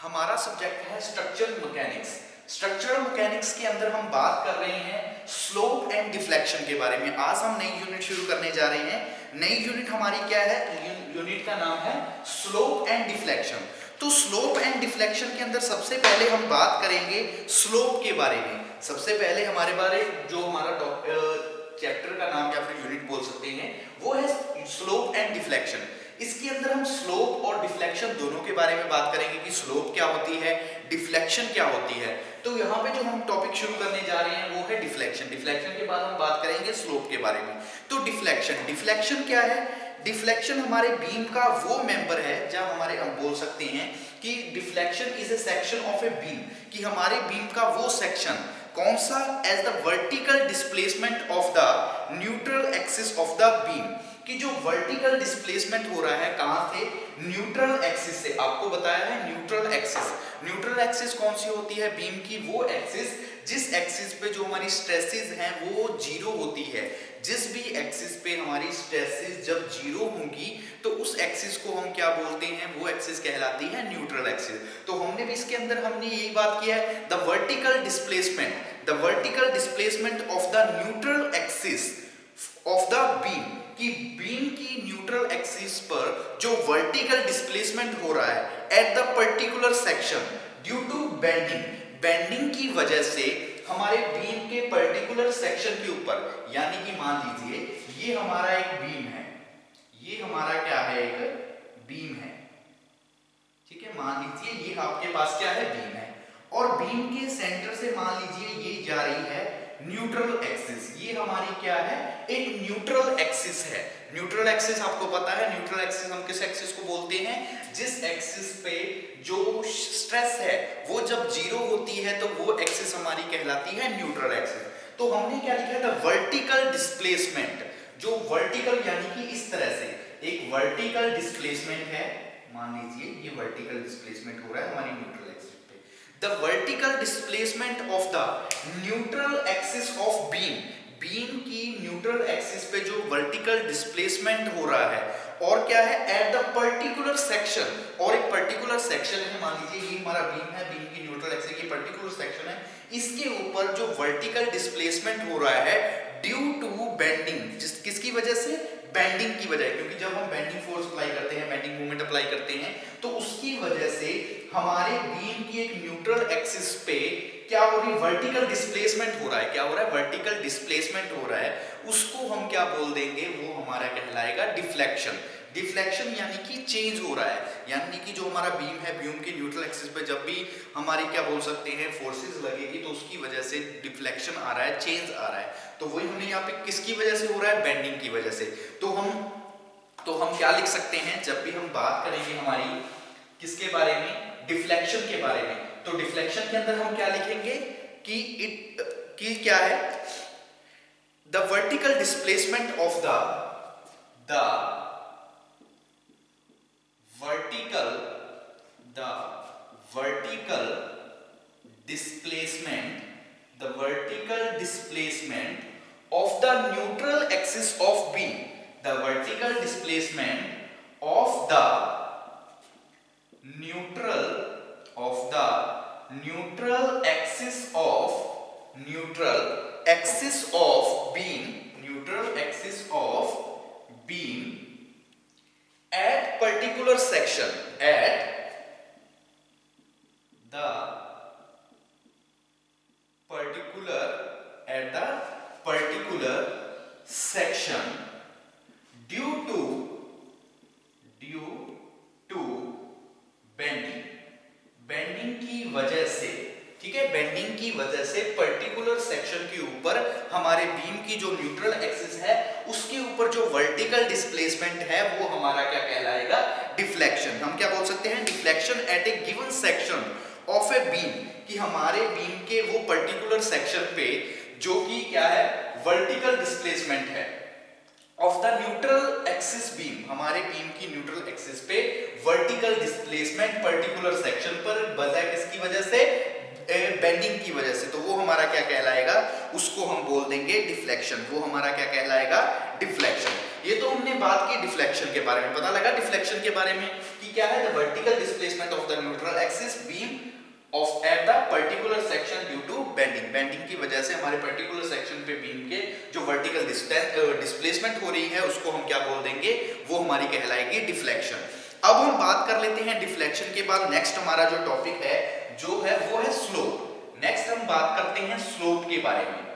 हमारा सब्जेक्ट है structural mechanics. Structural mechanics के अंदर हम बात कर रहे हैं स्लोप एंड डिफ्लेक्शन के बारे में। आज हम नई यूनिट शुरू करने जा रहे हैं। नई यूनिट हमारी क्या है? यूनिट का नाम है स्लोप एंड डिफ्लेक्शन। तो स्लोप एंड डिफ्लेक्शन के अंदर सबसे पहले हम बात करेंगे स्लोप के बारे में। सबसे पहले हमारे बारे जो हमारा चैप्टर का नाम या फिर यूनिट बोल सकते हैं वो है स्लोप एंड डिफ्लेक्शन। इसके अंदर हम स्लोप और डिफ्लेक्शन दोनों के बारे में बात करेंगे कि स्लोप क्या होती है, डिफ्लेक्शन क्या होती है। तो यहाँ पे जो हम टॉपिक शुरू करने जा रहे हैं वो है डिफ्लेक्शन। डिफ्लेक्शन के बाद हम बात करेंगे स्लोप के बारे में। तो डिफ्लेक्शन क्या है? डिफ्लेक्शन हमारे बीम का वो मेंबर है जहां हमारे हम बोल सकते हैं कि deflection is a section of a beam, कि हमारे बीम का वो सेक्शन कौन सा? As the vertical displacement of the neutral axis of the beam, कि जो वर्टिकल डिस्प्लेसमेंट हो रहा है कहां से? न्यूट्रल एक्सिस से। आपको बताया है न्यूट्रल एक्सिस। न्यूट्रल एक्सिस कौन सी होती है बीम की? वो एक्सिस जिस एक्सिस पे जो हमारी स्ट्रेसेस हैं वो जीरो होती है। जिस भी एक्सिस पे हमारी स्ट्रेसेस जब जीरो होंगी तो उस एक्सिस को हम क्या बोलते हैं? वो एक्सिस कहलाती है न्यूट्रल एक्सिस। तो हमने भी इसके अंदर हमने यही बात किया है, the vertical displacement of the neutral axis of the beam, कि बीम की न्यूट्रल एक्सिस पर जो वर्टिकल डिस्प्लेसमेंट हो रहा है at the particular section due to bending की वजह से हमारे बीम के पर्टिकुलर सेक्शन के ऊपर, यानी कि मान लीजिए ये हमारा एक बीम है, ये हमारा क्या है? एक बीम है, ठीक है। मान लीजिए ये आपके पास क्या है? बीम है, और बीम के सेंटर से मान लीजिए ये जा रही है न्यूट्रल एक्सिस। ये हमारी क्या है? एक न्यूट्रल एक्सिस है। न्यूट्रल एक्सिस आपको पता है, न्यूट्रल एक्सिस हम किस एक्सिस को बोलते हैं? जिस एक्सिस पे जो स्ट्रेस है वो जब जीरो होती है तो वो एक्सिस हमारी कहलाती है न्यूट्रल एक्सिस। तो हमने क्या लिखा था? Vertical displacement. जो वर्टिकल यानी कि इस तरह से एक वर्टिकल डिस्प्लेसमेंट है, मान लीजिए ये वर्टिकल डिस्प्लेसमेंट हो रहा है हमारी न्यूट्रल एक्सिस पे। The vertical displacement of the neutral axis of beam, beam की न्यूट्रल एक्सिस पे जो वर्टिकल डिस्प्लेसमेंट हो रहा है और क्या है? एट द पर्टिकुलर सेक्शन, और एक पर्टिकुलर सेक्शन है, मान लीजिए ये हमारा बीम है, बीम की न्यूट्रल एक्सिस की पर्टिकुलर सेक्शन है, इसके ऊपर जो वर्टिकल डिस्प्लेसमेंट हो रहा है ड्यू टू बेंडिंग, किसकी वजह से? बेंडिंग की वजह, क्योंकि जब हम बेंडिंग फोर्स अप्लाई करते हैं, बेंडिंग मूवमेंट अप्लाई करते हैं तो उसकी वजह से हमारे बीम की एक न्यूट्रल एक्सिस पे क्या हो रही? वर्टिकल डिस्प्लेसमेंट हो रहा है। क्या हो रहा है? वर्टिकल डिस्प्लेसमेंट हो रहा है। उसको हम क्या बोल देंगे? वो हमारा कहलाएगा डिफ्लेक्शन। डिफ्लेक्शन यानी कि चेंज हो रहा है, यानी कि जो हमारा बीम है, बीम की न्यूट्रल एक्सिस पे जब भी हमारी क्या बोल सकते हैं फोर्सेस लगेगी तो उसकी वजह से डिफ्लेक्शन आ रहा है, चेंज आ रहा है। तो वही हमने यहाँ पे किसकी वजह से हो रहा है? बेंडिंग की वजह से। तो हम क्या लिख सकते हैं जब भी हम बात करेंगे हमारी किसके बारे में? डिफ्लेक्शन के बारे में। तो डिफ्लेक्शन के अंदर हम क्या लिखेंगे कि क्या है? The vertical displacement of the vertical displacement of the neutral axis of beam, the vertical displacement of the neutral axis of beam at particular section, at the particular section due to bending की वजह से, ठीक है, bending की वजह से particular section के ऊपर हमारे बीम की जो न्यूट्रल एक्सिस है उसके ऊपर जो वर्टिकल डिस्प्लेसमेंट है वो हमारा क्या कहलाएगा? डिफ्लेक्शन। हम क्या बोल सकते हैं? Deflection at A given section of a beam, कि हमारे बीम के वो पर्टिकुलर सेक्शन पे जो कि क्या है? वर्टिकल डिस्प्लेसमेंट है of the neutral axis beam, हमारे बीम की न्यूट्रल एक्सिस पे वर्टिकल डिस्प्लेसमेंट पर्टिकुलर सेक्शन पर बजाय किसकी वजह से? बेंडिंग की वजह से। तो वो हमारा क्या कहलाएगा? उसको हम बोल देंगे डिफ्लेक्शन। वो हमारा क्या कहलाएगा? डिफ्लेक्शन। ये तो हमने बात की डिफ्लेक्शन के बारे में, पता लगा डिफ्लेक्शन के बारे में कि क्या है, the vertical displacement of the neutral axis beam of at the particular section due to bending. Bending की वजह से हमारे पर्टिकुलर सेक्शन पे बीम के जो वर्टिकल डिस्प्लेसमेंट हो रही है उसको हम क्या बोल देंगे, वो हमारी कहलाएगी डिफ्लेक्शन। अब हम बात कर लेते हैं डिफ्लेक्शन के बाद नेक्स्ट हमारा जो टॉपिक है जो है वो है स्लोप। नेक्स्ट हम बात करते हैं स्लोप के बारे में।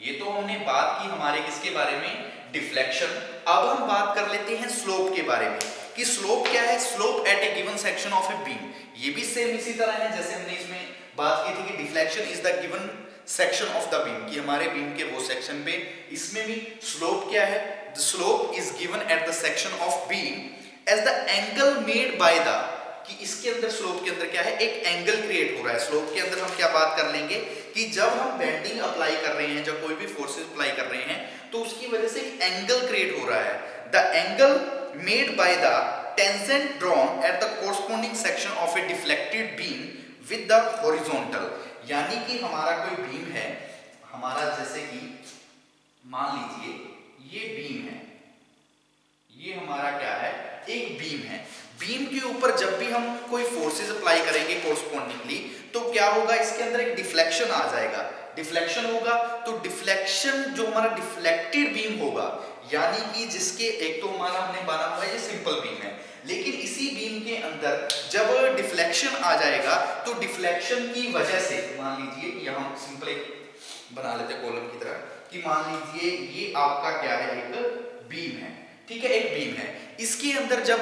ये तो हमने बात की हमारे किसके बारे में, डिफ्लेक्शन। अब हम बात कर लेते हैं स्लोप के बारे में कि स्लोप क्या है, slope eight A given section of a beam. ये भी सेम इसी तरह है जैसे हमने इसमें बात की थी कि deflection is the given section of the beam, कि हमारे बीम के वो सेक्शन पे। इसमें भी स्लोप क्या है, the slope is given at the section of beam as the angle made by the, कि इसके अंदर स्लोप के अंदर क्या है, एक एंगल क्रिएट हो रहा है। स्लोप के अंदर हम क्या बात कर लेंगे कि जब हम बेंडिंग अप्लाई कर रहे हैं, जब कोई भी फोर्सेस अप्लाई कर रहे हैं तो उसकी वजह से एक एंगल क्रिएट हो रहा है। The angle made by the tangent drawn at the corresponding section of A deflected beam with the horizontal. यानी कि हमारा कोई बीम है, हमारा जैसे कि मान लीजिए ये बीम है, ये हमारा क्या है, एक बीम है। बीम के ऊपर जब भी हम कोई फोर्सेस अप्लाई करेंगे कोरस्पोंडिंगली तो क्या होगा, इसके अंदर एक डिफ्लेक्शन आ जाएगा। डिफ्लेक्शन होगा तो डिफ्लेक्शन जो हमारा डिफ्लेक्टेड बीम होगा, यानी कि जिसके एक तो हमारा हमने माना हुआ है ये सिंपल बीम है, लेकिन इसी बीम के अंदर जब डिफ्लेक्शन आ जाएगा तो डिफ्लेक्शन की वजह से मान लीजिए यहां सिंपल एक बना लेते कॉलम की तरह कि मान लीजिए ये आपका क्या है, एक बीम है, ठीक है, एक बीम है। इसके अंदर जब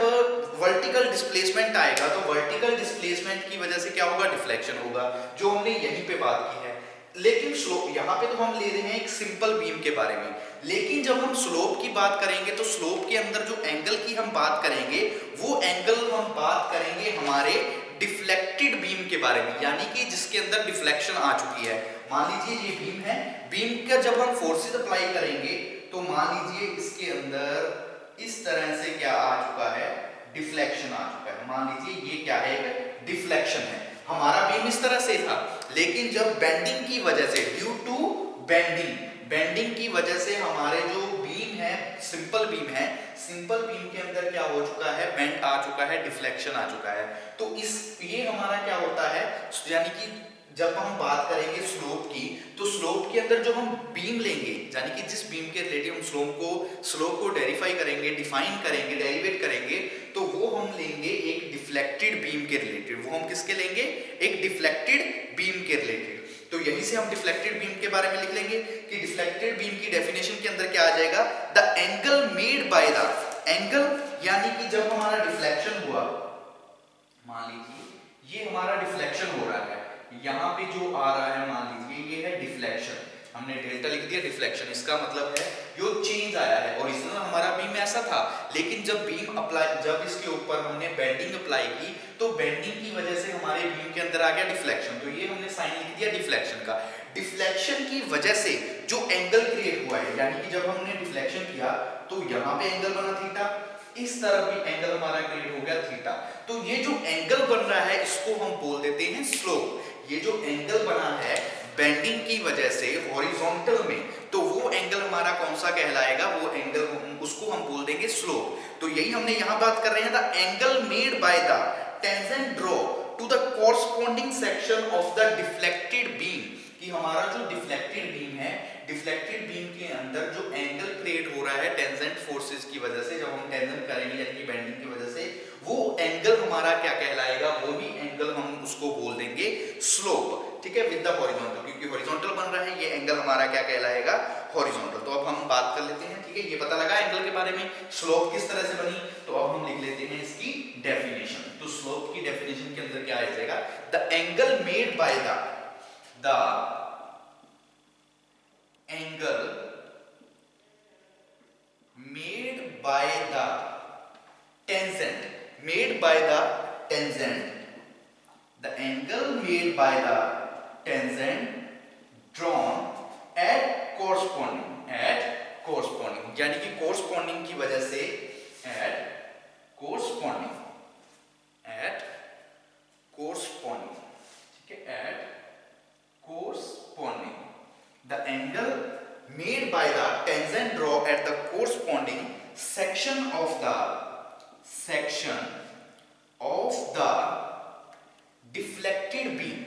वर्टिकल डिस्प्लेसमेंट आएगा तो वर्टिकल डिस्प्लेसमेंट की वजह से क्या होगा, डिफ्लेक्शन होगा, जो हमने यहीं पे बात की है। लेकिन स्लोप, यहाँ पे तो हम ले रहे हैं एक सिंपल बीम के बारे में, लेकिन जब हम स्लोप की बात करेंगे तो स्लोप के अंदर जो एंगल की हम बात करेंगे वो एंगल हम बात करेंगे हमारे डिफ्लेक्टेड बीम के बारे में, यानी कि जिसके अंदर डिफ्लेक्शन आ चुकी है। मान लीजिए ये बीम है, बीम का जब हम फोर्सेस अप्लाई करेंगे तो मान लीजिए इसके अंदर इस तरह से क्या आ चुका है, डिफ्लेक्शन आ चुका है। मान लीजिए ये क्या है, एक डिफ्लेक्शन है। हमारा बीम इस तरह से था, लेकिन जब बेंडिंग की वजह से, ड्यू टू बेंडिंग की वजह से हमारे जो बीम है, सिंपल बीम है, सिंपल बीम के अंदर क्या हो चुका है, बेंड आ चुका है, डिफ्लेक्शन आ चुका है। तो इस ये हमारा क्या होता है, यानी कि जब हम बात करेंगे स्लोप की तो स्लोप के अंदर जो हम बीम लेंगे, यानी कि जिस बीम के रिलेटिव हम स्लोप को डेरिफाई करेंगे, डिफाइन करेंगे, डेरिवेट करेंगे, तो वो हम लेंगे एक डिफ्लेक्टेड बीम के रिलेटेड। वो हम किसके लेंगे, एक डिफ्लेक्टेड बीम के रिलेटेड। तो यहीं से हम डिफ्लेक्टेड बीम के बारे में लिख लेंगे कि डिफ्लेक्टेड बीम की डेफिनेशन के अंदर क्या आ जाएगा, the angle made by the angle, यानी कि जब हमारा डिफ्लेक्शन हुआ, मान लीजिए ये हमारा डिफ्लेक्शन हो रहा है, यहाँ पे जो आ रहा है मान लीजिए ये है डिफ्लेक्शन, हमने डेल्टा लिख दिया डिफ्लेक्शन, इसका मतलब है जो चेंज आया है। ओरिजिनल हमारा बीम ऐसा था, लेकिन जब बीम अप्लाई, जब इसके ऊपर हमने बेंडिंग अप्लाई की तो बेंडिंग की वजह से हमारे बीम के अंदर आ गया डिफ्लेक्शन, तो ये हमने साइन लिख दिया डिफ्लेक्शन का। डिफ्लेक्शन की वजह से जो एंगल क्रिएट हुआ है, यानी कि जब हमने डिफ्लेक्शन किया तो यहाँ पे एंगल बना थीटा, इस तरफ भी एंगल हमारा क्रिएट हो गया थीटा। तो ये जो एंगल बन रहा है इसको हम बोल देते हैं स्लोप। ये जो एंगल बना है बेंडिंग की वजह से हॉरिजॉन्टल में, तो वो एंगल हमारा कौन सा कहलाएगा, वो एंगल उसको हम बोल देंगे स्लोप। तो यही हमने यहां बात कर रहे हैं, the angle made by the tangent draw two the corresponding section of the deflected beam, कि हमारा जो डिफ्लेक्टेड बीम है, डिफ्लेक्टेड बीम के अंदर जो एंगल क्रिएट हो रहा है टेंजेंट फोर्सेस की वजह से, जब हम टेंजेंट करेंगे यानी कि बेंडिंग की वजह से, वो एंगल हमारा क्या कहलाएगा, वो भी एंगल हम उसको बोल देंगे स्लोप, ठीक है, विद द हॉरिजॉन्टल, क्योंकि हॉरिजॉन्टल बन रहा है, ये एंगल हमारा क्या कहलाएगा, हॉरिजॉन्टल। तो अब हम बात कर लेते हैं, ठीक है, ये पता लगा एंगल के बारे में, स्लोप किस तरह से बनी। तो अब हम लिख लेते हैं इसकी डेफिनेशन। तो स्लोप की डेफिनेशन के अंदर क्या आ जाएगा, the angle made by the angle made by the tangent, made by the tangent, the angle made by the tangent drawn at corresponding, यानी कि corresponding की वजह से at corresponding, ठीक है, at corresponding, the angle made by the tangent draw at the corresponding section of the deflected beam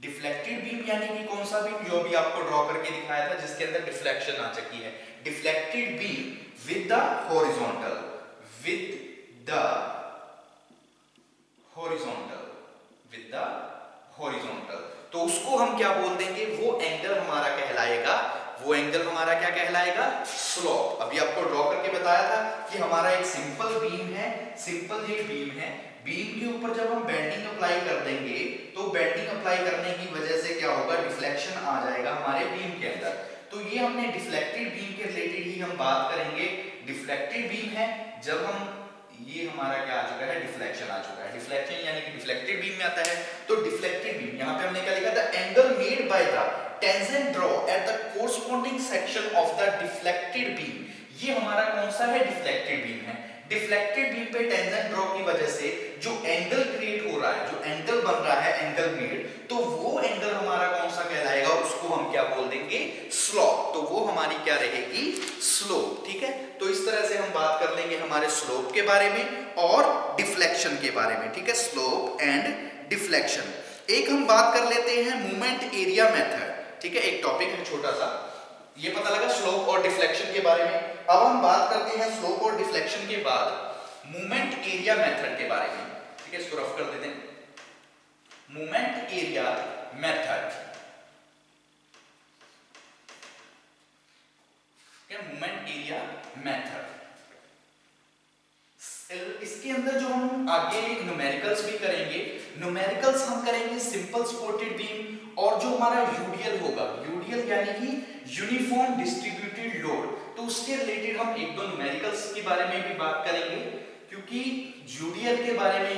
deflected beam यानी कि कौन सा बीम, जो अभी आपको ड्रॉ करके दिखाया था जिसके अंदर डिफ्लेक्शन आ चुकी है। Deflected beam with the horizontal तो उसको हम क्या बोल देंगे, वो एंगल हमारा क्या कहलाएगा, स्लोप। अभी आपको ड्रॉ करके बताया था कि हमारा एक सिंपल बीम है, बीम के ऊपर जब हम बेंडिंग अप्लाई कर देंगे तो बेंडिंग अप्लाई करने की वजह से क्या होगा, डिफ्लेक्शन आ जाएगा हमारे बीम के अंदर। तो ये हमने डिफ्लेक्टेड बीम के रिलेटेड ही हम बात करेंगे। डिफ्लेक्टेड बीम है जब हम, ये हमारा क्या आ चुका है, डिफ्लेक्शन आ चुका है। डिफ्लेक्शन यानी कि डिफ्लेक्टेड बीम में आता है। तो डिफ्लेक्टेड बीम, यहां पे हमने क्या लिखा था, angle made by the tangent draw at the corresponding section of the deflected beam. ये हमारा कौन सा है, डिफ्लेक्टेड बीम है। डिफ्लेक्टेड बीम पे टेंजेंट ड्रॉ की वजह से जो एंगल क्रिएट हो रहा है, जो एंगल बन रहा है, एंगल मेड, तो वो एंगल हमारा कौन सा कहलाएगा, उसको हम क्या बोल देंगे, स्लोप। तो वो हमारी क्या रहेगी, स्लोप। ठीक है, तो इस तरह से हम बात कर लेंगे हमारे स्लोप के बारे में और डिफ्लेक्शन के बारे में। ठीक है, स्लोप एंड डिफ्लेक्शन। एक हम बात कर लेते हैं मूवमेंट एरिया मेथड। ठीक है, एक टॉपिक है छोटा सा, ये पता लगा स्लोप और डिफ्लेक्शन के बारे में। अब हम बात करते हैं स्लोप और डिफ्लेक्शन के बाद मूवमेंट एरिया मेथड के बारे में। ठीक है, इसको रफ कर देते हैं। मूवमेंट एरिया मेथड, क्या, मूवमेंट एरिया मेथड। इसके अंदर जो हम आगे न्यूमेरिकल्स भी करेंगे, न्यूमेरिकल्स हम करेंगे सिंपल सपोर्टेड बीम, और जो हमारा यूडीएल होगा, यूडीएल यानी कि यूनिफॉर्म डिस्ट्रीब्यूटेड लोड, तो उसके रिलेटेड हम एक दो न्यूमेरिकल्स के बारे में भी बात करेंगे। क्योंकि यूडीएल के बारे में,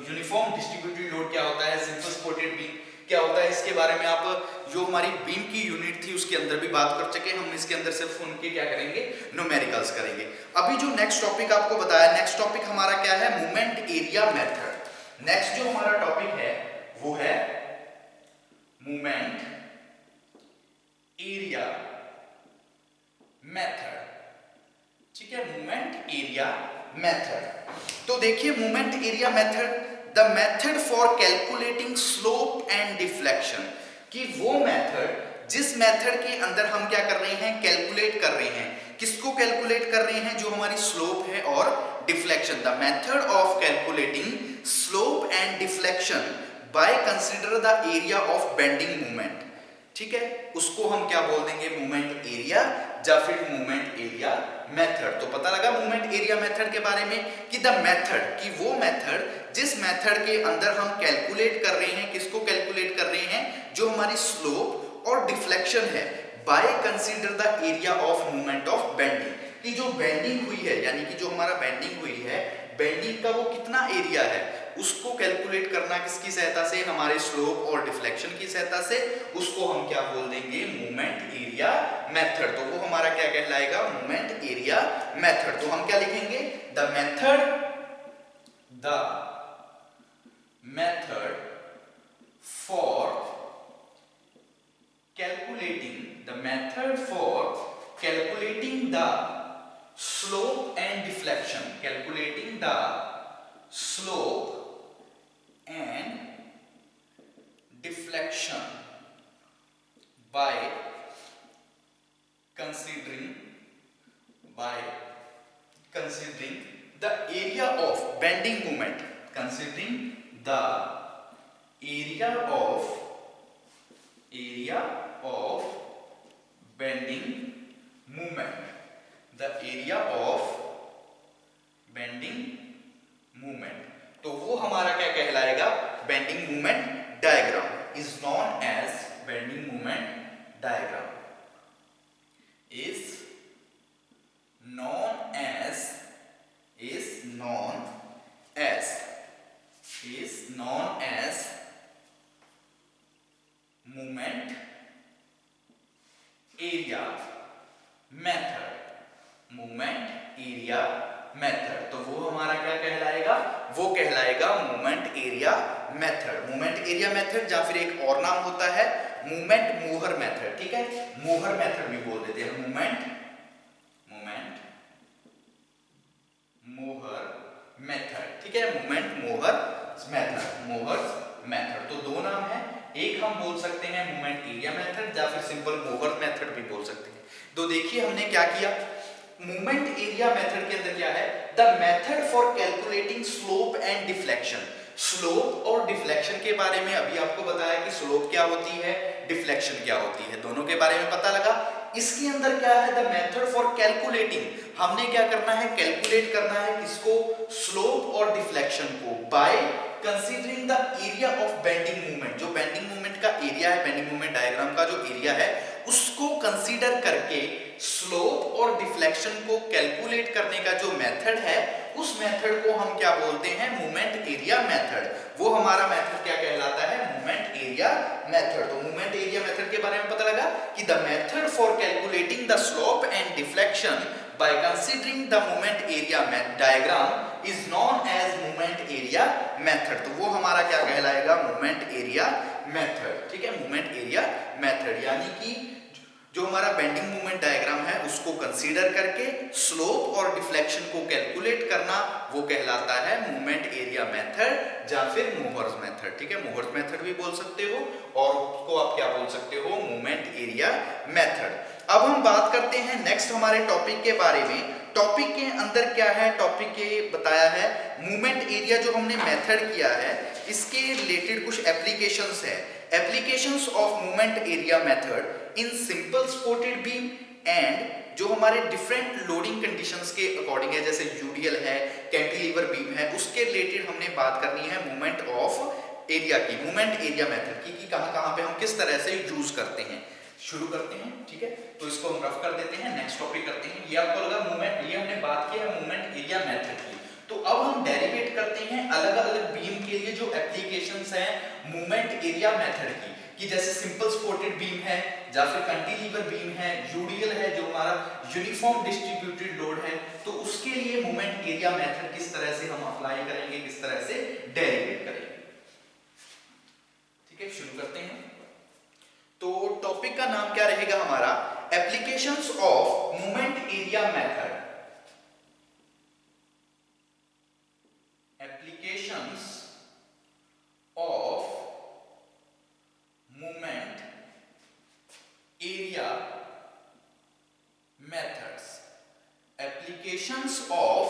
यूनिफॉर्म डिस्ट्रीब्यूटेड लोड क्या होता है, सिंपल सपोर्टेड बीम क्या होता है, इसके बारे में आप जो हमारी बीम की यूनिट थी उसके अंदर भी बात कर चुके। हम इसके अंदर सिर्फ उनके क्या करेंगे, न्यूमेरिकल्स करेंगे। अभी जो नेक्स्ट टॉपिक आपको बताया, नेक्स्ट टॉपिक हमारा क्या है, मूवमेंट एरिया मेथड। नेक्स्ट जो हमारा टॉपिक है वो है मूवमेंट एरिया मेथड। ठीक है, मूवमेंट एरिया मेथड। तो देखिए, movement area method, the method for calculating slope and deflection, कि वो मेथड जिस मेथड के अंदर हम क्या कर रहे हैं, कैलकुलेट कर रहे हैं। किसको कैलकुलेट कर रहे हैं, जो हमारी स्लोप है और deflection. The method of calculating slope and deflection by consider the area of bending movement. ठीक है, उसको हम क्या बोल देंगे, मूवमेंट एरिया या फिर मूवमेंट एरिया मेथड। तो पता लगा मूवमेंट एरिया मेथड के बारे में कि द मेथड, कि वो मेथड जिस मेथड के अंदर हम कैलकुलेट कर रहे हैं, किसको कैलकुलेट कर रहे हैं, जो हमारी स्लोप और डिफ्लेक्शन है, by consider the area of movement of bending, कि जो बेंडिंग हुई है, यानी कि जो हमारा बेंडिंग हुई है, बेंडिंग का वो कितना एरिया है, उसको कैलकुलेट करना किसकी सहायता से, हमारे स्लोप और डिफ्लेक्शन की सहायता से। उसको हम क्या बोल देंगे, मूवमेंट एरिया मेथड। तो वो हमारा क्या कहलाएगा, मूवमेंट एरिया मेथड। तो हम क्या लिखेंगे, the method for calculating the slope and deflection, calculating the slope and deflection by considering the area of bending moment, considering the area of bending moment, the area of bending movement। तो वो हमारा क्या कहलाएगा, bending movement diagram is known as, bending movement diagram is known as movement area method, movement area method. तो वो हमारा क्या कहलाएगा, वो कहलाएगा movement area method. Movement area method या फिर एक और नाम होता है मूवमेंट मोहर मेथड, ठीक है, मोहर मेथड भी बोल देते हैं, मूवमेंट मोहर मेथड, ठीक है, मूवमेंट मोहर मेथड। तो दो नाम है, एक हम बोल सकते हैं मूवमेंट एरिया मेथड या फिर सिंपल मोहर मेथड भी बोल सकते हैं। तो देखिए हमने क्या किया, मूवमेंट एरिया मेथड के अंदर क्या है, the method for calculating slope and deflection. Slope और डिफ्लेक्शन के बारे में अभी आपको बताया कि स्लोप क्या होती है, डिफ्लेक्शन क्या होती है, दोनों के बारे में पता लगा। इसके अंदर क्या है, द मेथड फॉर कैलकुलेटिंग, हमने क्या करना है, कैलकुलेट करना है किसको, स्लोप और डिफ्लेक्शन को, by considering the area of bending movement. जो बेंडिंग मूवमेंट का एरिया है, बेंडिंग मूवमेंट डायग्राम का जो एरिया है उसको कंसीडर करके स्लोप और डिफ्लेक्शन को कैलकुलेट करने का जो मेथड है, उस मेथड को हम क्या बोलते हैं, मूवमेंट एरिया मेथड। वो हमारा मेथड क्या कहलाता है, मूवमेंट एरिया मेथड। तो मूवमेंट एरिया मेथड के बारे में पता लगा कि the method for calculating the slope and deflection by considering the moment area diagram is known as moment area method। तो वो हमारा क्या कहलाएगा, moment area method, ठीक है, moment area method। यानी कि जो हमारा बेंडिंग मूवमेंट डायग्राम है उसको कंसीडर करके स्लोप और डिफ्लेक्शन को कैलकुलेट करना, वो कहलाता है मूवमेंट एरिया मेथड या फिर मोहर्स मेथड, ठीक है, मोहर्स मेथड भी बोल सकते हो और उसको आप क्या बोल सकते हो, मूवमेंट एरिया मेथड। अब हम बात करते हैं नेक्स्ट हमारे टॉपिक के बारे में। टॉपिक के अंदर क्या है, टॉपिक के बताया है मूवमेंट एरिया जो हमने मेथड किया है, इसके रिलेटेड कुछ एप्लीकेशंस है। Applications of movement area method in simple supported beam and जो हमारे डिफरेंट लोडिंग कंडीशंस के अकॉर्डिंग है, जैसे यूडीएल है, कैंटिलीवर बीम है, उसके रिलेटेड हमने बात करनी है मूवमेंट ऑफ एरिया की, मूवमेंट एरिया मेथड की, कि कहां पे हम किस तरह से यूज करते हैं। शुरू करते हैं, ठीक है, तो इसको हम रफ कर देते हैं, नेक्स्ट टॉपिक करते हैं। ये आपको लगा मूवमेंट, ये हमने बात की है मूवमेंट एरिया मेथड की। तो अब हम डेरिवेट करते हैं अलग अलग बीम के लिए जो एप्लीकेशंस हैं मूवमेंट एरिया मेथड की, कि जैसे सिंपल सपोर्टेड बीम है या फिर कैंटिलीवर बीम है, यूडीएल है जो हमारा यूनिफॉर्म डिस्ट्रीब्यूटेड लोड है, तो उसके लिए मूवमेंट एरिया मेथड किस तरह से हम अप्लाई करेंगे, किस तरह से डेरिवेट करेंगे, ठीक है, शुरू करते हैं। तो टॉपिक का नाम क्या रहेगा हमारा, applications of movement area method, applications of movement area methods, applications of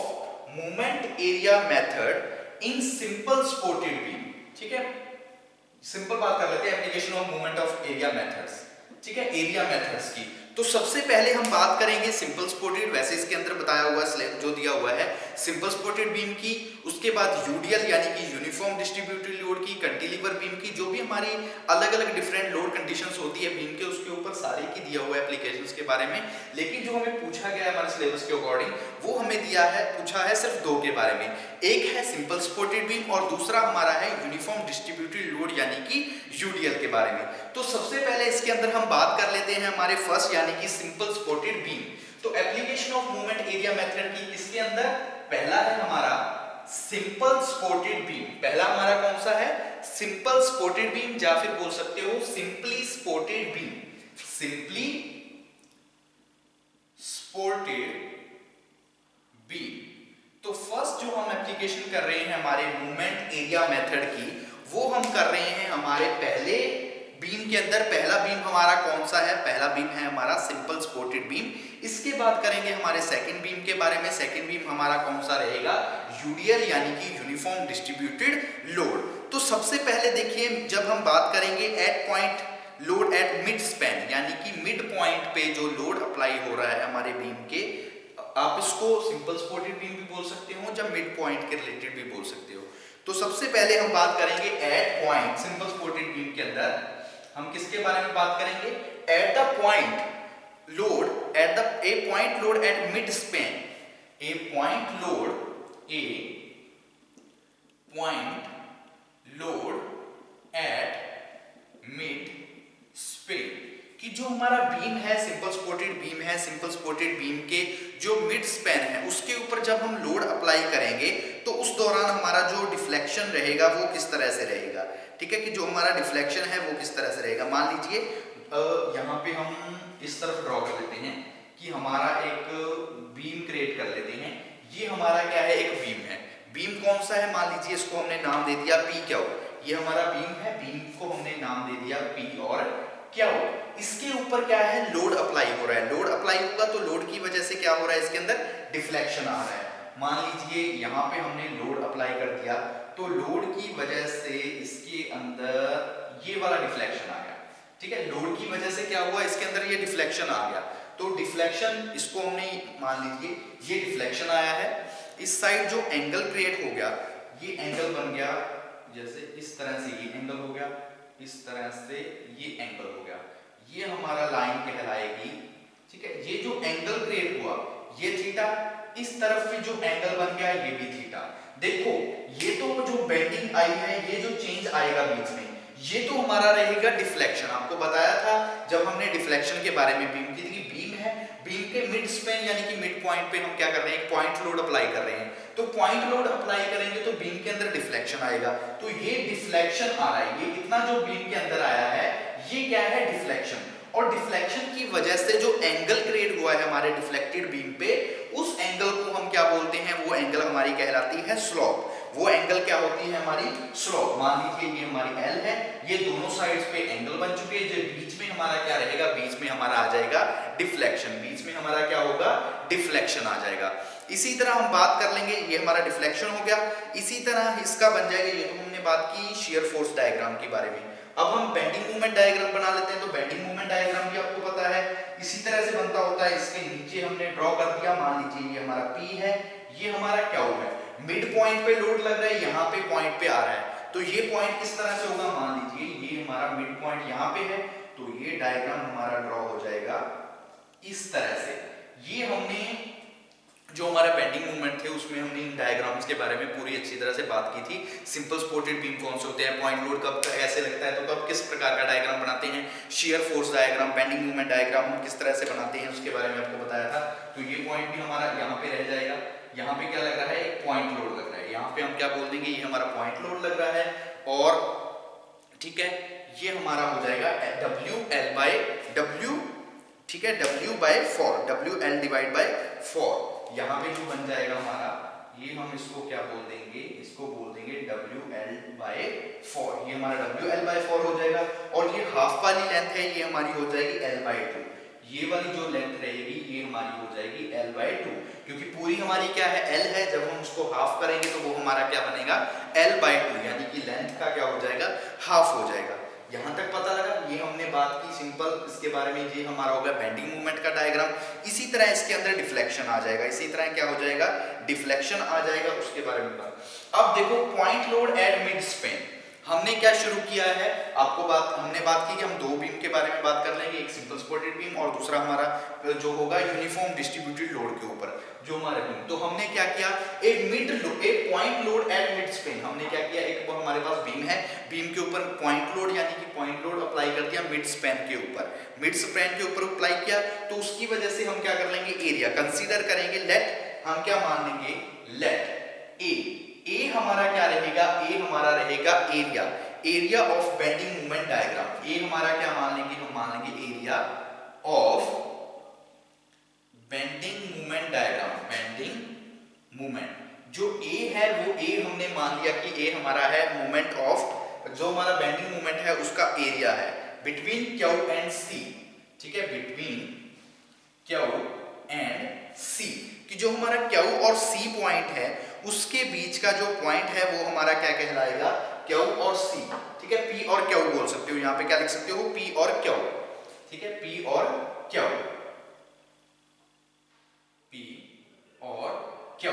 movement area method in simple supported beam, ठीक है, सिंपल बात कर लेते हैं application of movement of area methods, ठीक है, एरिया मेथड्स की। तो सबसे पहले हम बात करेंगे सिंपल सपोर्टेड, वैसे इसके अंदर बताया हुआ जो दिया हुआ है सिंपल सपोर्टेड बीम की, उसके बाद यूडीएल यानी कि यूनिफॉर्म डिस्ट्रीब्यूटेड लोड की, कैंटिलीवर बीम की, जो भी हमारी अलग अलग डिफरेंट लोड कंडीशंस होती है बीम के, उसके ऊपर सारे की दिया हुआ है एप्लीकेशंस के बारे में। लेकिन जो हमें पूछा गया है हमारे सिलेबस के अकॉर्डिंग, वो हमें दिया है, पूछा है सिर्फ दो के बारे में, एक है सिंपल सपोर्टेड बीम और दूसरा हमारा है यूनिफॉर्म डिस्ट्रीब्यूटेड लोड यानी कि यूडीएल के बारे में। तो सबसे पहले इसके अंदर हम बात कर लेते हैं हमारे फर्स्ट यानी कि सिंपल सपोर्टेड बीम। तो application of movement area method की इसके अंदर पहला है हमारा सिंपल सपोर्टेड बीम, पहला हमारा कौन सा है, सिंपल सपोर्टेड बीम या फिर बोल सकते हो simply supported beam, simply supported beam. तो फर्स्ट जो हम एप्लीकेशन कर रहे हैं हमारे मूवमेंट एरिया मेथड की, वो हम कर रहे हैं हमारे पहले बीम के अंदर। पहला बीम हमारा कौन सा है, पहला बीम है हमारा सिंपल सपोर्टेड बीम। इसके बाद करेंगे हमारे सेकंड बीम के बारे में। सेकंड बीम हमारा कौन सा रहेगा, यूडीएल यानी कि यूनिफॉर्म डिस्ट्रीब्यूटेड लोड। तो सबसे पहले देखिए जब हम बात करेंगे at point load at mid span, यानी कि मिड पॉइंट पे जो लोड अप्लाई हो रहा है हमारे बीम के, आप इसको सिंपल सपोर्टेड बीम भी बोल सकते हो या मिड पॉइंट के रिलेटेड भी बोल सकते हो। तो सबसे पहले हम बात करेंगे at point simple supported beam के अंदर हम किसके बारे में बात करेंगे, at the point load at the a point load at mid span, a point load at mid span, कि जो जो हमारा बीम है, सिंपल सपोर्टेड बीम है, सिंपल सपोर्टेड बीम के जो मिड स्पैन है उसके ऊपर जब हम लोड अप्लाई करेंगे तो उस दौरान हमारा जो डिफ्लेक्शन रहेगा वो किस तरह से रहेगा। ठीक है, कि जो हमारा डिफ्लेक्शन है वो किस तरह से रहेगा। मान लीजिए यहाँ पे हम इस तरफ ड्रॉ कर लेते हैं कि हमारा एक बीम क्रिएट कर लेते हैं। ये हमारा क्या है, एक बीम है। बीम कौन सा है, मान लीजिए इसको हमने नाम दे दिया पी क्यू। ये हमारा बीम है, बीम को हमने नाम दे दिया पी और क्यू। इसके ऊपर क्या है, लोड अप्लाई हो रहा है। लोड अप्लाई होगा तो लोड की वजह से क्या हो रहा है, इसके अंदर डिफ्लेक्शन आ रहा है। मान लीजिए यहाँ पे हमने लोड अप्लाई कर दिया तो लोड की वजह से इसके अंदर ये वाला डिफ्लेक्शन आ गया। ठीक है, लोड की वजह से क्या हुआ, इसके अंदर ये डिफ्लेक्शन आ गया। तो डिफ्लेक्शन, इसको हमने मान लीजिए ये डिफ्लेक्शन आया है। इस साइड जो एंगल क्रिएट हो गया, ये एंगल बन गया जैसे इस तरह से, ये एंगल हो गया, इस तरह से ये एंगल हो गया। ये हमारा लाइन कहलाएगी। ठीक है, ये जो एंगल क्रिएट हुआ ये थीटा, इस तरफ भी जो एंगल बन गया ये भी थीटा। देखो ये तो जो बेंडिंग आई है, ये जो चेंज आएगा बीच में, ये तो हमारा रहेगा डिफ्लेक्शन। आपको बताया था जब हमने डिफ्लेक्शन के बारे में, बीम की बीम है, बीम के मिड स्पैन यानी कि मिड पॉइंट पे हम क्या कर रहे हैं, एक पॉइंट लोड अप्लाई कर रहे हैं। तो पॉइंट लोड अप्लाई करेंगे तो बीम के अंदर डिफ्लेक्शन आएगा। तो ये डिफ्लेक्शन आ रहा है, ये इतना जो बीम के अंदर आया है ये क्या है, डिफ्लेक्शन। और डिफ्लेक्शन की वजह से जो एंगल क्रिएट हुआ है हमारे डिफ्लेक्टेड बीम पे, उस एंगल को हम क्या बोलते हैं, वो एंगल हमारी कहलाती है स्लोप। वो एंगल क्या होती है, हमारी स्लोप। मान लीजिए ये हमारी एल है, ये दोनों साइड्स पे एंगल बन चुके हैं। जो बीच में हमारा क्या रहेगा, बीच में हमारा आ जाएगा डिफ्लेक्शन। बीच में हमारा क्या होगा, डिफ्लेक्शन आ जाएगा। इसी तरह हम बात कर लेंगे, ये हमारा डिफ्लेक्शन हो गया। इसी तरह इसका बन जाएगा, ये तो हमने बात की शियर फोर्स डायग्राम के बारे में। अब हम बेंडिंग मोमेंट डायग्राम बना लेते हैं। तो बेंडिंग मोमेंट डायग्राम भी आपको पता है इसी तरह से बनता होता है। इसके नीचे हमने ड्रॉ कर दिया, मान लीजिए ये हमारा P है, ये हमारा Q है। मिड पॉइंट पे लोड लग रहा है, यहाँ पे पॉइंट पे आ रहा है। तो ये पॉइंट किस तरह से होगा, मान लीजिए ये हमारा मिड पॉइंट यहाँ पे है, तो ये डायग्राम हमारा ड्रॉ हो जाएगा इस तरह से। ये हमने जो हमारा बेंडिंग मूवमेंट थे उसमें हमने इन डायग्राम्स के बारे में पूरी अच्छी तरह से बात की थी। सिंपल सपोर्टेड बीम कौन से होते हैं, पॉइंट लोड कब ऐसे लगता है तो कब किस प्रकार का डायग्राम बनाते हैं, shear force diagram, bending movement diagram हम किस तरह से बनाते हैं उसके बारे में आपको बताया था। तो ये पॉइंट भी हमारा यहाँ पे रह जाएगा। यहाँ पे क्या लग रहा है, एक पॉइंट लोड लग रहा है। यहाँ पे हम क्या बोल देंगे, ये हमारा पॉइंट लोड लग रहा है। और ठीक है, ये हमारा हो जाएगा WL/W। ठीक है, W/4, WL डिवाइड बाय 4। यहाँ पे जो बन जाएगा हमारा, ये हम इसको क्या बोल देंगे, इसको बोल देंगे WL/4। ये हमारा WL/4 हो जाएगा। और ये हाफ वाली लेंथ है, ये हमारी हो जाएगी L/2। ये वाली जो लेंथ रहेगी ये हमारी हो जाएगी L/2, क्योंकि पूरी हमारी क्या है, L है। जब हम उसको हाफ करेंगे तो वो हमारा क्या बनेगा, L/2, यानी कि लेंथ का क्या हो जाएगा, हाफ हो जाएगा। यहाँ तक पता लगा, ये हमने बात की सिंपल इसके बारे में। ये हमारा होगा बेंडिंग मूवमेंट का डायग्राम। इसी तरह इसके अंदर डिफ्लेक्शन आ जाएगा, इसी तरह क्या हो जाएगा, डिफ्लेक्शन आ जाएगा, उसके बारे में बात। अब देखो point load at mid span हमने क्या शुरू किया है, आपको हमने बात की कि हम दो बीम के बारे में बात कर लेंगे, एक सिंपल सपोर्टेड बीम और दूसरा हमारा जो होगा यूनिफॉर्म डिस्ट्रीब्यूटेड लोड के ऊपर जो हमारा बीम। तो हमने क्या किया, एक point load at mid span हमने क्या किया, एक हमारे पास बीम है, बीम के ऊपर पॉइंट लोड यानी कि पॉइंट लोड अप्लाई कर दिया मिड स्पैन के ऊपर। मिड स्पैन के ऊपर अप्लाई किया तो उसकी वजह से हम क्या कर लेंगे, एरिया कंसीडर करेंगे। लेट हम क्या मान लेंगे, लेट ए हमारा क्या रहेगा, ए हमारा रहेगा area, area of bending movement diagram. A हमारा क्या मान लेंगे, हम मान लेंगे area of bending movement diagram. Bending movement जो ए है वो ए हमने मान लिया कि ए हमारा है मूवमेंट ऑफ, जो हमारा बेंडिंग मूवमेंट है उसका एरिया है बिटवीन क्यू एंड सी। ठीक है, बिटवीन क्यू एंड सी, कि जो हमारा क्यू और सी पॉइंट है उसके बीच का जो पॉइंट है वो हमारा क्या कहलाएगा, क्यू और सी। ठीक है, पी और क्यू बोल सकते हो, यहाँ पे क्या लिख सकते हो, पी और क्यू। ठीक है, पी और क्यू, पी और क्यू,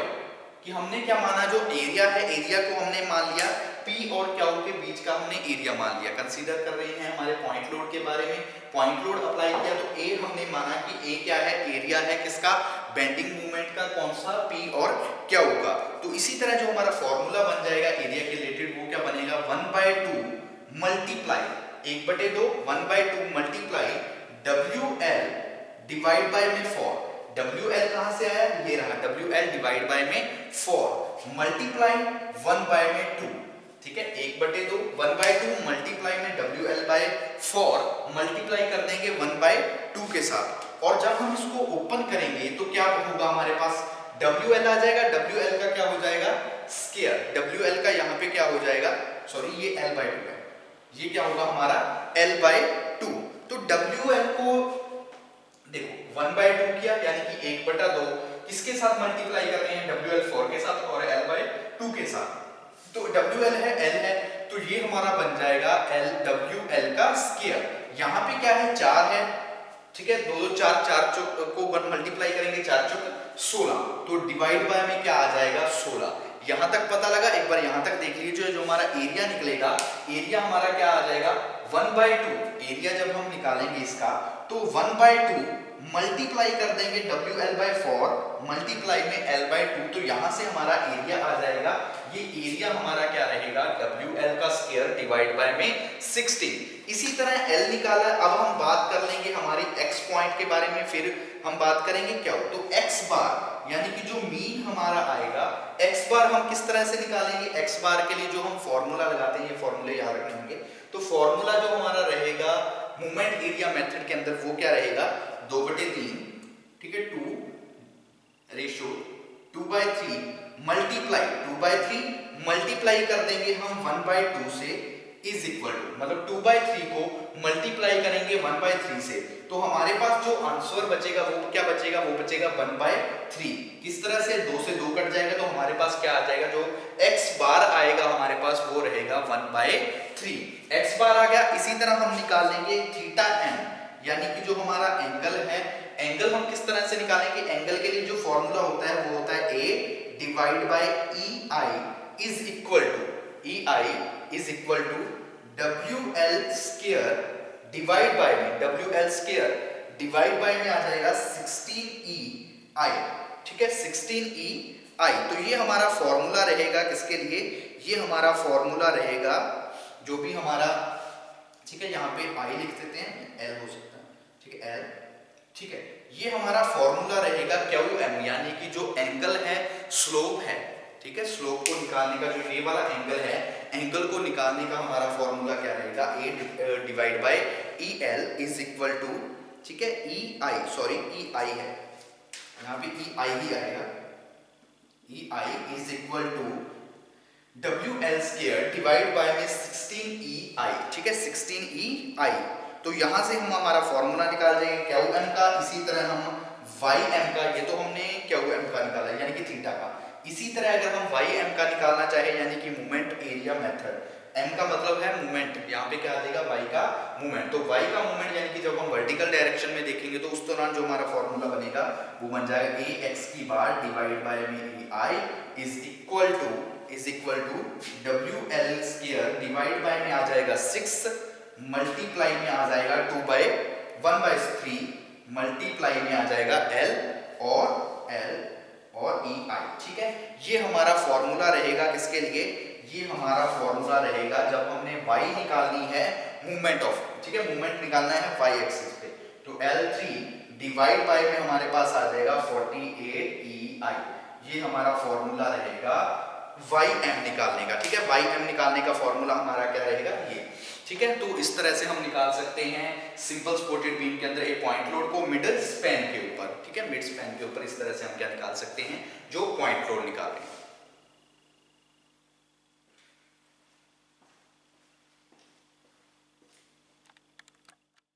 कि हमने क्या माना, जो एरिया है एरिया को हमने मान लिया, पी और क्यू के बीच का हमने एरिया मान लिया। कंसीडर कर रहे हैं हमारे पॉइंट लोड के बारे में, पॉइंट लोड अप्लाई किया तो ए हमने माना कि ए क्या है, एरिया है किसका, बेंडिंग मूवमेंट का, कौन सा, पी और क्यू का। तो इसी तरह जो हमारा फॉर्मूला बन जाएगा एरिया के रिलेटेड वो क्या बनेगा, 1/2 multiply 1/2 1/2 multiply WL divide by में 4, WL कहां से आया, ये रहा, WL डिवाइड बाय में 4 मल्टीप्लाई 1 बाय में 2, ठीक है, 1/2 1/2 मल्टीप्लाई में WL बाय 4 मल्टीप्लाई कर देंगे 1/2 के साथ, और जब हम इसको ओपन करेंगे तो क्या होगा, हमारे पास WL आ जाएगा, WL का क्या हो जाएगा स्क्वायर, WL का यहाँ पे क्या हो जाएगा, सॉरी ये L/2 है, ये क्या होगा हमारा L/2, तो WL को देखो 1/2 किया यानी कि 1/2 किसके साथ मल्टीप्लाई कर रहे हैं, WL 4 के साथ और L/2 के साथ, तो WL है L है, तो ये हमारा बन जाएगा WL का स्क्वायर, यहाँ पे क्या है 4 है, ठीक है, 2 4 4 को 1 मल्टीप्लाई करेंगे 4 चौक 16, तो डिवाइड बाय में क्या आ जाएगा 16, यहां तक पता लगा, एक बार यहां तक देख लीजिए, जो हमारा एरिया निकलेगा, एरिया हमारा क्या आ जाएगा 1/2, एरिया जब हम निकालेंगे इसका तो 1/2 मल्टीप्लाई कर देंगे WL/4 मल्टीप्लाई में L/2, तो यहां से हमारा एरिया आ जाएगा, ये एरिया हमारा क्या रहेगा WL का स्क्वायर डिवाइड बाय में 16। इसी तरह L निकाला, अब हम बात कर लेंगे हमारी x पॉइंट के बारे में, फिर हम बात करेंगे क्या हो, तो x बार यानी कि जो मीन हमारा आएगा, x बार हम किस तरह से निकालेंगे, x बार के लिए जो हम फॉर्मूला लगाते हैं, ये फॉर्मूले याद रखने होंगे, तो फॉर्मूला जो हमारा रहेगा मोमेंट एरिया मेथड के अंदर वो क्या रहेगा 2/3, ठीक है, 2:3 मल्टीप्लाई 2/3 मल्टीप्लाई कर देंगे हम 1/2 से, इज इक्वल टू, मतलब 2/3 को मल्टीप्लाई करेंगे 1/3 से, तो हमारे पास जो आंसर बचेगा वो क्या बचेगा, वो बचेगा 1/3, किस तरह से 2 से 2 कट जाएगा, तो हमारे पास क्या आ जाएगा, जो x बार आएगा हमारे पास वो रहेगा 1/3, x बार आ गया। इसी तरह हम निकाल लेंगे थीटा n, यानी कि जो हमारा एंगल है, एंगल हम किस तरह से निकालेंगे, एंगल के लिए जो फॉर्मूला होता है वो होता है a divide by EI is equal to WL square divide by में, WL स्क्वायर डिवाइड बाय में आ जाएगा 16EI, ठीक है, 16EI, तो ये हमारा फॉर्मूला रहेगा किसके लिए, ये हमारा फॉर्मूला रहेगा जो भी हमारा, ठीक है, यहाँ पे I लिख देते हैं, L हो सकता है, ठीक है, L, ठीक है, ये हमारा फॉर्मूला रहेगा QM, यानी कि जो एंगल है स्लोप है, ठीक है, स्लोप को निकालने का, जो ये वाला एंगल है, एंगल को निकालने का हमारा फॉर्मूला क्या रहेगा, A divide by EL is equal to, ठीक है, EI, सॉरी EI है, यहाँ पे EI ही आएगा, EI is equal to WL square divide by में 16EI, ठीक है, 16EI, तो यहां से हम हमारा फॉर्मूला निकाल देंगे QM का, इसी तरह हम YM का, ये तो हमने QM का निकाला यानी कि थीटा का, इसी तरह अगर हम YM का निकालना चाहे यानी कि मोमेंट एरिया मेथड, M का मतलब है मोमेंट, यहाँ पे क्या आ जाएगा Y का मोमेंट, तो Y का मोमेंट यानी कि जब हम वर्टिकल डायरेक्शन में देखेंगे तो उस दौरान जो हमारा फॉर्मूला बनेगा वो बन जाएगा AX की बार डिवाइड बाय में EI is equal to WL square divide by में आ जाएगा 6 मल्टीप्लाई में आ जाएगा 1/3 मल्टीप्लाई में आ जाएगा L और EI, ठीक है, ये हमारा फॉर्मूला रहेगा किसके लिए, ये हमारा फॉर्मूला रहेगा जब हमने y निकालनी है मूवमेंट ऑफ, ठीक है, मूवमेंट निकालना है y एक्सिस पे, तो L3 डिवाइड बाय में हमारे पास आ जाएगा 48EI, ये हमारा फॉर्मूला रहेगा YM निकालने का, ठीक है, YM निकालने का फॉर्मूला हमारा क्या रहेगा ये, ठीक है, तो इस तरह से हम निकाल सकते हैं सिंपल सपोर्टेड बीम के अंदर एक पॉइंट लोड को मिड स्पैन के ऊपर, ठीक है, मिड स्पैन के ऊपर इस तरह से हम क्या निकाल सकते हैं, जो पॉइंट लोड निकाल रहे हैं।